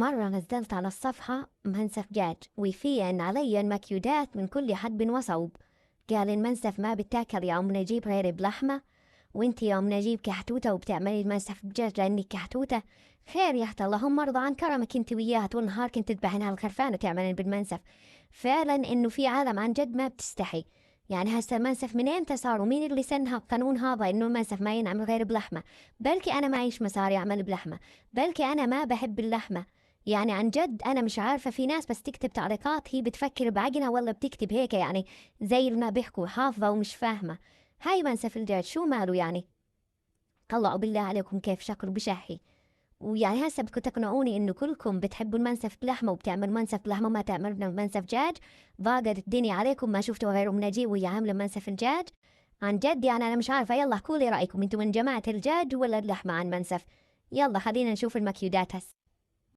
مرة نزلت على الصفحة منسف دجاج وفيه إن علي المكيودات من كل حدب وصوب. قال المنسف ما بتاكل يوم نجيب غير بلحمة، وانتي يوم نجيب كحتوتة وبتعملي المنسف دجاج لأنك كحتوتة. خير يا اخت، اللهم ارضى عن كرمك انت وياها، طول النهار كنت تذبحينها الخرفان وتعملين بالمنسف. فعلا انه في عالم عن جد ما بتستحي. يعني هسه المنسف من امتى صار ومين اللي سنها القانون هذا انه المنسف ما ينعمل غير بلحمة؟ بلكي انا معيش مصاري اعمل بلحمة، بلكي انا ما بحب اللحمة. يعني عن جد أنا مش عارفة، في ناس بس تكتب تعليقات هي بتفكر بعقلها ولا بتكتب هيك، يعني زي ما بيحكوا حافظة ومش فاهمة. هاي منسف الدجاج شو ماله يعني؟ طلعوا بالله عليكم كيف شكله بشهي. ويعني هسه بدكم تقنعوني إنه كلكم بتحبوا المنسف بلحمة وبتعملوا منسف بلحمة ما تعملوا منسف دجاج؟ ضاقت الدنيا عليكم ما شفتوا غير أم نجيب وهي عاملة منسف الدجاج؟ عن جد يعني أنا مش عارفة. يلا احكوا لي رأيكم، انتوا من جماعة الدجاج ولا اللحمة عن منسف؟ يلا خلينا نشوف المكيودات هسه.